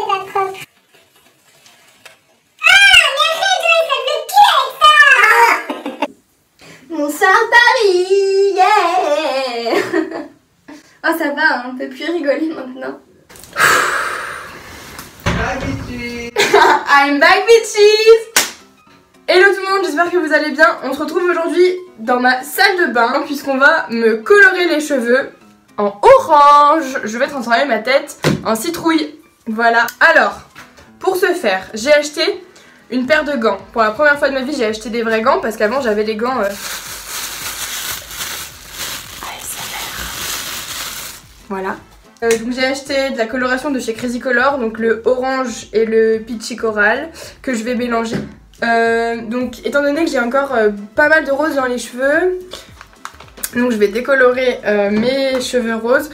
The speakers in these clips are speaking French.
D'accord. Ah, mais arrête, ça me fait avec ça. Bonsoir Paris, yeah. Oh ça va, hein, on peut plus rigoler maintenant. I'm back bitches. Hello tout le monde, j'espère que vous allez bien. On se retrouve aujourd'hui dans ma salle de bain puisqu'on va me colorer les cheveux en orange. Je vais transformer ma tête en citrouille. Voilà. Alors, pour ce faire, j'ai acheté une paire de gants. Pour la première fois de ma vie, j'ai acheté des vrais gants parce qu'avant j'avais des gants ASMR. Voilà. Donc j'ai acheté de la coloration de chez Crazy Color, donc le orange et le peachy coral que je vais mélanger. Donc étant donné que j'ai encore pas mal de rose dans les cheveux, donc je vais décolorer mes cheveux roses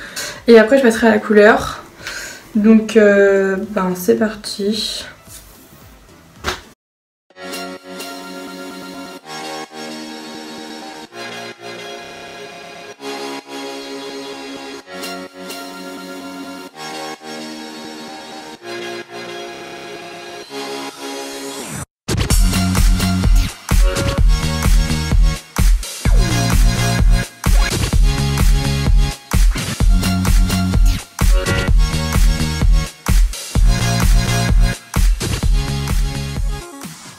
et après je passerai à la couleur. Donc ben c'est parti.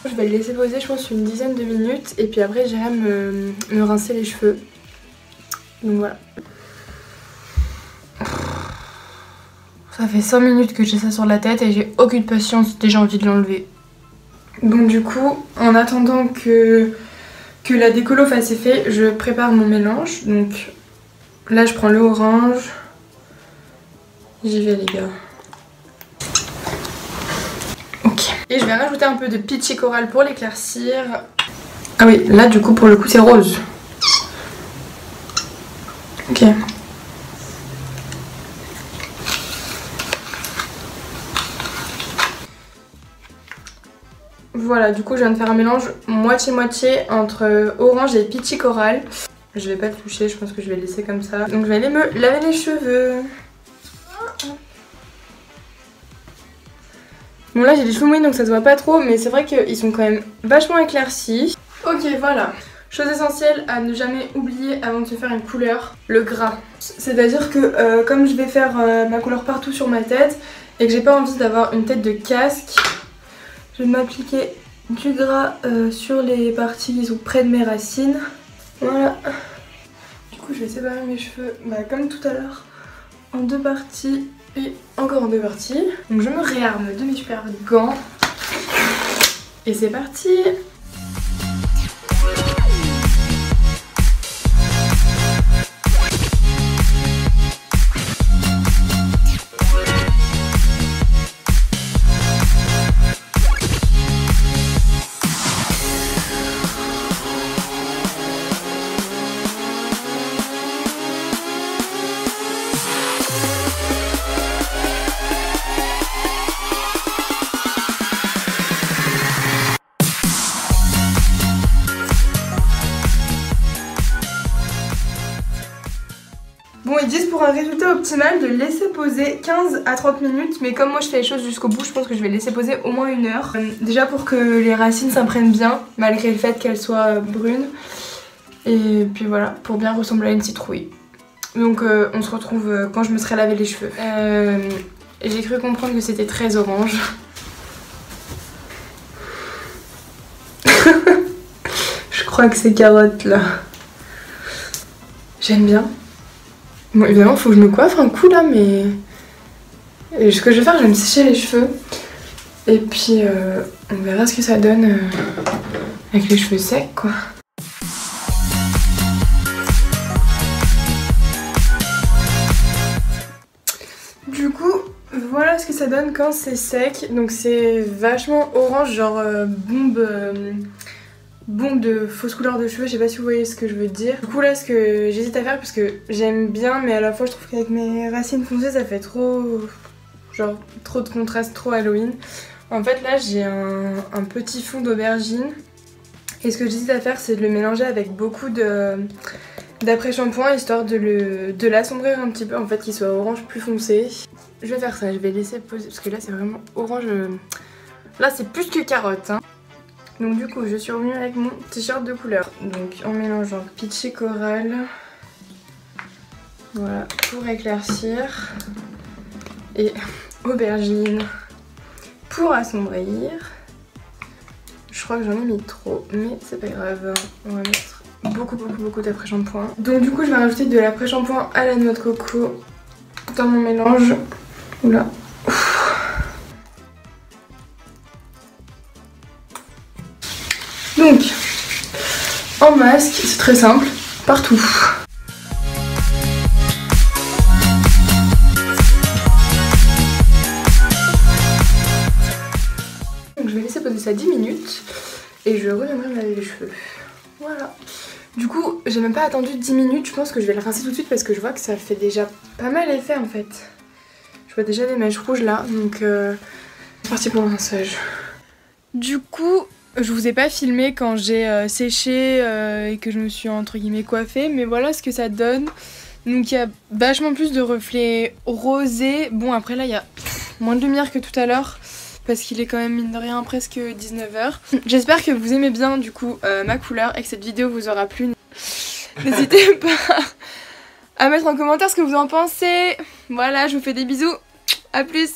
Je vais le laisser poser je pense une dizaine de minutes et puis après j'irai me rincer les cheveux. Donc voilà. Ça fait 5 minutes que j'ai ça sur la tête et j'ai aucune patience, déjà envie de l'enlever. Donc du coup, en attendant que la décolo fasse effet, je prépare mon mélange. Donc là je prends le orange. J'y vais les gars. Et je vais rajouter un peu de peachy coral pour l'éclaircir. Ah oui, là du coup pour le coup c'est rose. Ok. Voilà, du coup je viens de faire un mélange moitié-moitié entre orange et peachy coral. Je vais pas le toucher, je pense que je vais le laisser comme ça. Donc je vais aller me laver les cheveux. Bon là j'ai des cheveux mouillés donc ça se voit pas trop, mais c'est vrai qu'ils sont quand même vachement éclaircis. Ok voilà, chose essentielle à ne jamais oublier avant de se faire une couleur, le gras. C'est à dire que comme je vais faire ma couleur partout sur ma tête et que j'ai pas envie d'avoir une tête de casque, je vais m'appliquer du gras sur les parties qui sont près de mes racines. Voilà. Du coup je vais séparer mes cheveux comme tout à l'heure en deux parties. Et encore en deux parties. Donc je me réarme de mes super gants. Et c'est parti. Bon, ils disent pour un résultat optimal de laisser poser 15 à 30 minutes, mais comme moi je fais les choses jusqu'au bout, je pense que je vais laisser poser au moins 1 heure. Déjà pour que les racines s'imprègnent bien, malgré le fait qu'elles soient brunes. Et puis voilà, pour bien ressembler à une citrouille. Donc on se retrouve quand je me serai lavé les cheveux. J'ai cru comprendre que c'était très orange. Je crois que c'est carotte là. J'aime bien. Bon évidemment faut que je me coiffe un coup là, mais ce que je vais faire, je vais me sécher les cheveux et puis on verra ce que ça donne avec les cheveux secs quoi. Du coup voilà ce que ça donne quand c'est sec. Donc c'est vachement orange, genre bombe de fausse couleur de cheveux, je sais pas si vous voyez ce que je veux dire. Du coup là ce que j'hésite à faire parce que j'aime bien mais à la fois je trouve qu'avec mes racines foncées ça fait trop de contraste, trop Halloween. En fait là j'ai un petit fond d'aubergine et ce que j'hésite à faire c'est de le mélanger avec beaucoup d'après-shampoing histoire de l'assombrir un petit peu, en fait qu'il soit orange plus foncé. Je vais faire ça, je vais laisser poser parce que là c'est vraiment orange. Là c'est plus que carotte hein. Donc du coup je suis revenue avec mon t-shirt de couleur. Donc en mélangeant peach et corail. Voilà, pour éclaircir. Et aubergine pour assombrir. Je crois que j'en ai mis trop, mais c'est pas grave. On va mettre beaucoup d'après-shampoing. Donc du coup je vais rajouter de l'après-shampoing à la noix de coco dans mon mélange. Oula. Donc, en masque, c'est très simple, partout. Donc je vais laisser poser ça 10 minutes et je reviendrai me laver les cheveux. Voilà. Du coup, j'ai même pas attendu 10 minutes, je pense que je vais le rincer tout de suite parce que je vois que ça fait déjà pas mal effet en fait. Je vois déjà des mèches rouges là, donc c'est parti pour le rinçage. Du coup, je vous ai pas filmé quand j'ai séché et que je me suis entre guillemets coiffée, mais voilà ce que ça donne. Donc il y a vachement plus de reflets rosés. Bon après là il y a moins de lumière que tout à l'heure parce qu'il est quand même mine de rien presque 19 h. J'espère que vous aimez bien du coup ma couleur et que cette vidéo vous aura plu. N'hésitez pas à mettre en commentaire ce que vous en pensez. Voilà, je vous fais des bisous. À plus.